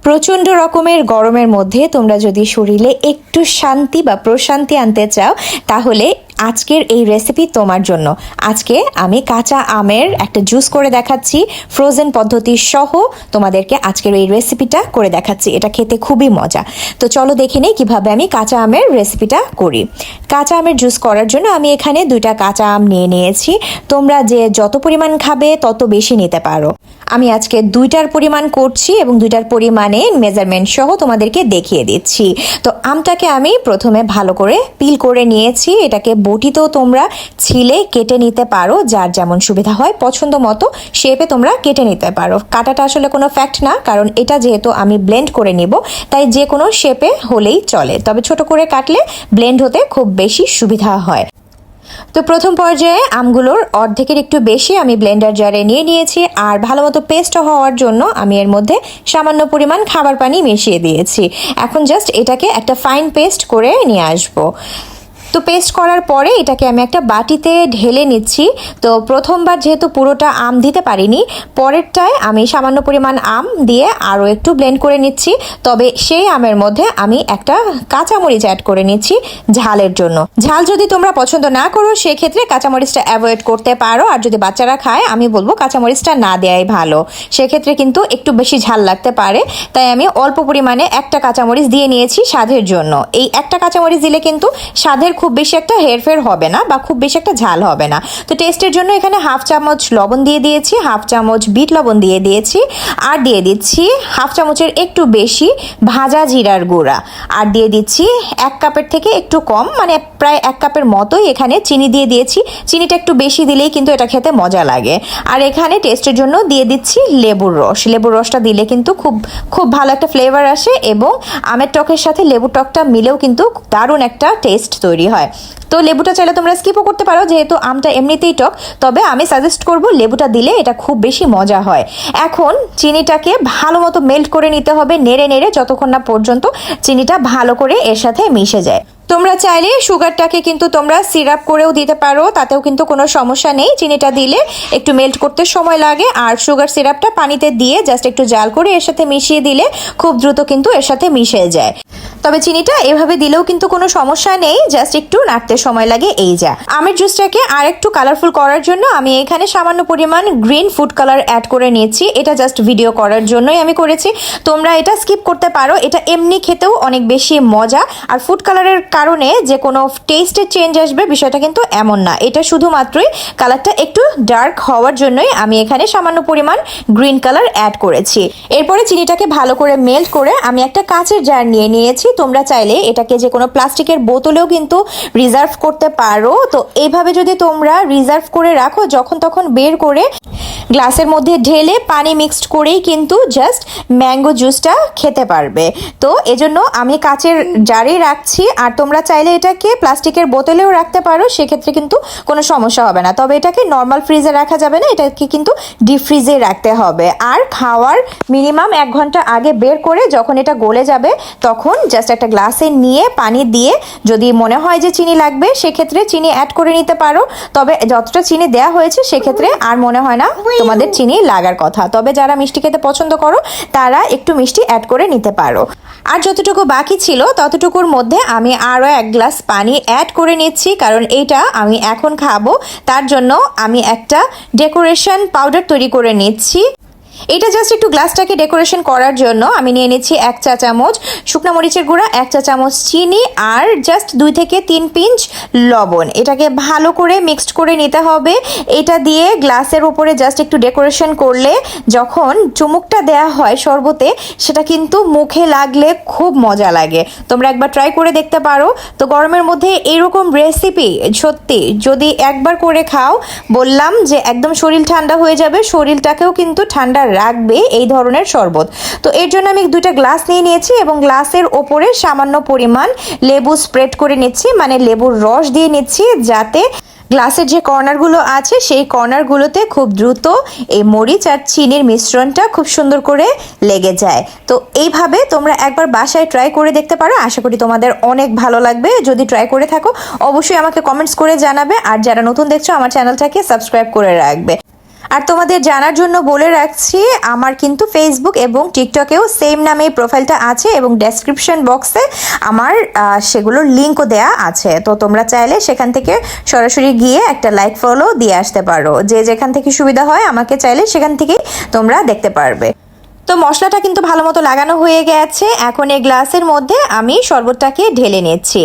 প্রচণ্ড রকমের গরমের মধ্যে তোমরা যদি শরীরে একটু শান্তি বা প্রশান্তি আনতে চাও তাহলে আজকের এই রেসিপি তোমার জন্য। আজকে আমি কাঁচা আমের একটা জুস করে দেখাচ্ছি, ফ্রোজেন পদ্ধতি সহ তোমাদেরকে আজকের এই রেসিপিটা করে দেখাচ্ছি। এটা খেতে খুবই মজা। তো চলো দেখে নিই কীভাবে আমি কাঁচা আমের রেসিপিটা করি। কাঁচা আমের জুস করার জন্য আমি এখানে 2টা কাঁচা আম নিয়ে নিয়েছি। তোমরা যে যত পরিমাণ খাবে তত বেশি নিতে পারো। আমি আজকে 2টার পরিমাণ করছি এবং 2টার পরিমাণে মেজারমেন্ট সহ তোমাদেরকে দেখিয়ে দিচ্ছি। তো আমটাকে আমি প্রথমে ভালো করে পিল করে নিয়েছি। এটাকে বটিতেও তোমরা ছিলে কেটে নিতে পারো, যার যেমন সুবিধা হয় পছন্দ মতো শেপে তোমরা কেটে নিতে পারো। কাটাটা আসলে কোনো ফ্যাক্ট না, কারণ এটা যেহেতু আমি ব্লেন্ড করে নিব তাই যে কোনো শেপে হলেই চলে, তবে ছোট করে কাটলে ব্লেন্ড হতে খুব বেশি সুবিধা হয়। তো প্রথম পর্যায়ে আমগুলোর অর্ধেকের একটু বেশি আমি ব্লেন্ডার জারে নিয়ে নিয়েছি, আর ভালো মতো পেস্ট হওয়ার জন্য আমি এর মধ্যে সামান্য পরিমাণ খাবার পানি মিশিয়ে দিয়েছি। এখন জাস্ট এটাকে একটা ফাইন পেস্ট করে নিয়ে আসবো। তো পেস্ট করার পরে এটাকে আমি একটা বাটিতে ঢেলে নিচ্ছি। তো প্রথমবার যেহেতু পুরোটা আম দিতে পারিনি, পরেরটায় আমি সামান্য পরিমাণ আম দিয়ে আরও একটু ব্লেন্ড করে নিচ্ছি। তবে সেই আমের মধ্যে আমি একটা কাঁচামরিচ অ্যাড করে নিচ্ছি ঝালের জন্য। ঝাল যদি তোমরা পছন্দ না করো সেক্ষেত্রে কাঁচামরিচটা অ্যাভয়েড করতে পারো, আর যদি বাচ্চারা খায় আমি বলবো কাঁচামরিচটা না দেওয়াই ভালো। সেক্ষেত্রে কিন্তু একটু বেশি ঝাল লাগতে পারে, তাই আমি অল্প পরিমাণে একটা কাঁচামরিচ দিয়ে নিয়েছি স্বাদের জন্য। এই একটা কাঁচামরিচ দিলে কিন্তু স্বাদের খুব বেশি একটা হেরফের হবে না বা খুব বেশি একটা ঝাল হবে না। তো টেস্টের জন্য এখানে 1/2 চামচ লবণ দিয়ে দিয়েছি, 1/2 চামচ বিট লবণ দিয়ে দিয়েছি, আর দিয়ে দিচ্ছি 1/2 চামচের একটু বেশি ভাজা জিরার গুঁড়া, আর দিয়ে দিচ্ছি 1 কাপের থেকে একটু কম, মানে প্রায় 1 কাপের মতোই এখানে চিনি দিয়ে দিয়েছি। চিনিটা একটু বেশি দিলেই কিন্তু এটা খেতে মজা লাগে। আর এখানে টেস্টের জন্য দিয়ে দিচ্ছি লেবুর রস। লেবুর রসটা দিলে কিন্তু খুব ভালো একটা ফ্লেভার আসে, এবং আমের টকের সাথে লেবুর টকটা মিলেও কিন্তু দারুণ একটা টেস্ট তৈরি হয়। তো লেবুটা চাইলে তোমরা স্কিপও করতে পারো, যেহেতু আমটা এমনিতেই টক, তবে আমি সাজেস্ট করব লেবুটা দিলে এটা খুব বেশি মজা হয়। এখন চিনিটাকে ভালো মতো মেল্ট করে নিতে হবে, নেড়ে নেড়ে, যতক্ষণ না পর্যন্ত চিনিটা ভালো করে এর সাথে মিশে যায়। তোমরা চাইলে সুগারটাকে কিন্তু তোমরা সিরাপ করেও দিতে পারো, তাতেও কিন্তু কোনো সমস্যা নেই। চিনিটা দিলে একটু মেল্ট করতে সময় লাগে, আর সুগার সিরাপটা পানিতে দিয়ে জাস্ট একটু জাল করে এর সাথে মিশিয়ে দিলে খুব দ্রুত কিন্তু এর সাথে মিশে যায়। তবে চিনিটা এভাবে দিলেও কিন্তু কোনো সমস্যা নেই, জাস্ট একটু নাড়তে সময় লাগে। এই যা আমের জুসটাকে আর একটু কালারফুল করার জন্য আমি এখানে সামান্য পরিমাণ গ্রিন ফুড কালার অ্যাড করে নিয়েছি। এটা জাস্ট ভিডিও করার জন্যই আমি করেছি, তোমরা এটা স্কিপ করতে পারো। এটা এমনি খেতেও অনেক বেশি মজা, আর ফুড কালারের কারণে যে কোনো টেস্টের চেঞ্জ আসবে বিষয়টা কিন্তু এমন না। এটা শুধুমাত্রই কালারটা একটু ডার্ক হওয়ার জন্যই আমি এখানে সামান্য পরিমাণ গ্রিন কালার অ্যাড করেছি। এরপরে চিনিটাকে ভালো করে মেল্ট করে আমি একটা কাঁচের জার নিয়ে নিয়েছি। তোমরা চাইলে এটাকে যে কোনো প্লাস্টিকের বোতলেও কিন্তু রিজার্ভ করতে পারো। তো এইভাবে যদি তোমরা রিজার্ভ করে রাখো, যখন তখন বের করে গ্লাসের মধ্যে ঢেলে পানি মিক্সড করেই কিন্তু জাস্ট ম্যাঙ্গো জুসটা খেতে পারবে। তো এজন্য আমি কাঁচের জারেই রাখছি, আর তোমরা চাইলে এটাকে প্লাস্টিকের বোতলেও রাখতে পারো, সেক্ষেত্রে কিন্তু কোনো সমস্যা হবে না। তবে এটাকে নর্মাল ফ্রিজে রাখা যাবে না, এটাকে কিন্তু ডিপ ফ্রিজে রাখতে হবে। আর খাওয়ার মিনিমাম 1 ঘন্টা আগে বের করে যখন এটা গলে যাবে তখন জাস্ট একটা গ্লাসে নিয়ে পানি দিয়ে, যদি মনে হয় যে চিনি লাগবে সেক্ষেত্রে চিনি অ্যাড করে নিতে পারো। তবে যতটা চিনি দেওয়া হয়েছে সেক্ষেত্রে আর মনে হয় না তোমাদের চিনি লাগার কথা। তবে যারা মিষ্টি খেতে পছন্দ করো তারা একটু মিষ্টি অ্যাড করে নিতে পারো। আর যতটুকু বাকি ছিল ততটুকুর মধ্যে আমি আরও 1 গ্লাস পানি অ্যাড করে নিচ্ছি, কারণ এইটা আমি এখন খাবো। তার জন্য আমি একটা ডেকোরেশন পাউডার তৈরি করে নিচ্ছি। এটা জাস্ট একটু গ্লাসটাকে ডেকোরেশন করার জন্য আমি নিয়ে নিচ্ছি 1 চা চামচ শুকনো মরিচের গুঁড়া, 1 চা চামচ চিনি, আর জাস্ট 2 থেকে 3 পিঞ্চ লবণ। এটাকে ভালো করে মিক্সড করে নিতে হবে। এটা দিয়ে গ্লাসের উপরে জাস্ট একটু ডেকোরেশন করলে যখন চুমুকটা দেয়া হয় শরবতে, সেটা কিন্তু মুখে লাগলে খুব মজা লাগে। তোমরা একবার ট্রাই করে দেখতে পারো। তো গরমের মধ্যে এরকম রেসিপি সত্যি যদি একবার করে খাও, বললাম যে একদম শরীর ঠান্ডা হয়ে যাবে, শরীরটাকেও কিন্তু ঠান্ডা রাখবে এই ধরনের শরবত। তো এর জন্য আমি 2টা গ্লাস নিয়ে নিয়েছি এবং গ্লাসের ওপরে সামান্য পরিমাণ লেবু স্প্রেড করে নিচ্ছি, মানে লেবুর রস দিয়ে নিচ্ছি, যাতে গ্লাসের যে কর্নারগুলো আছে সেই কর্নারগুলোতে খুব দ্রুত এই মরিচ আর চিনির মিশ্রণটা খুব সুন্দর করে লেগে যায়। তো এইভাবে তোমরা একবার বাসায় ট্রাই করে দেখতে পারো, আশা করি তোমাদের অনেক ভালো লাগবে। যদি ট্রাই করে থাকো অবশ্যই আমাকে কমেন্টস করে জানাবে, আর যারা নতুন দেখছো আমার চ্যানেলটাকে সাবস্ক্রাইব করে রাখবে। আর তোমাদের জানার জন্য বলে রাখছি, আমার কিন্তু ফেসবুক এবং টিকটকেও সেম নামে প্রোফাইলটা আছে এবং ডেসক্রিপশন বক্সে আমার সেগুলোর লিঙ্কও দেয়া আছে। তো তোমরা চাইলে সেখান থেকে সরাসরি গিয়ে একটা লাইক ফলো দিয়ে আসতে পারো। যে যেখান থেকে সুবিধা হয় আমাকে চাইলে সেখান থেকেই তোমরা দেখতে পারবে। তো মশলাটা কিন্তু ভালো মতো লাগানো হয়ে গেছে। এখন এই গ্লাসের মধ্যে আমি শরবতটাকে ঢেলে নিচ্ছি।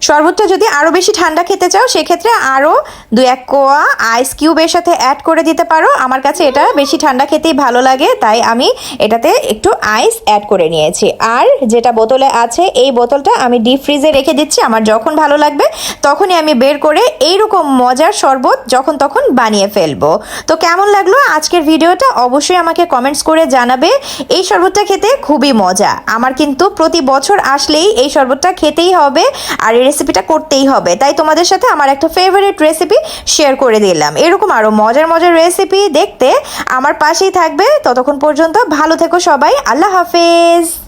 শরবতটা যদি আরও বেশি ঠান্ডা খেতে চাও সেক্ষেত্রে আরও 2-1 কোয়া আইস কিউবের সাথে অ্যাড করে দিতে পারো। আমার কাছে এটা বেশি ঠান্ডা খেতেই ভালো লাগে, তাই আমি এটাতে একটু আইস অ্যাড করে নিয়েছি। আর যেটা বোতলে আছে এই বোতলটা আমি ডিপ ফ্রিজে রেখে দিচ্ছি। আমার যখন ভালো লাগবে তখনই আমি বের করে এইরকম মজার শরবত যখন তখন বানিয়ে ফেলবো। তো কেমন লাগলো আজকের ভিডিওটা অবশ্যই আমাকে কমেন্টস করে জানাবে। এই শরবতটা খেতে খুবই মজা। আমার কিন্তু প্রতি বছর আসলেই এই শরবতটা খেতেই হবে আর রেসিপিটা করতেই হবে। তাই তোমাদের সাথে আমার একটা ফেভারিট রেসিপি শেয়ার করে দিলাম। এরকম আরও মজার মজার রেসিপি দেখতে আমার পাশেই থাকবে। ততক্ষণ পর্যন্ত ভালো থেকো সবাই। আল্লাহ হাফেজ।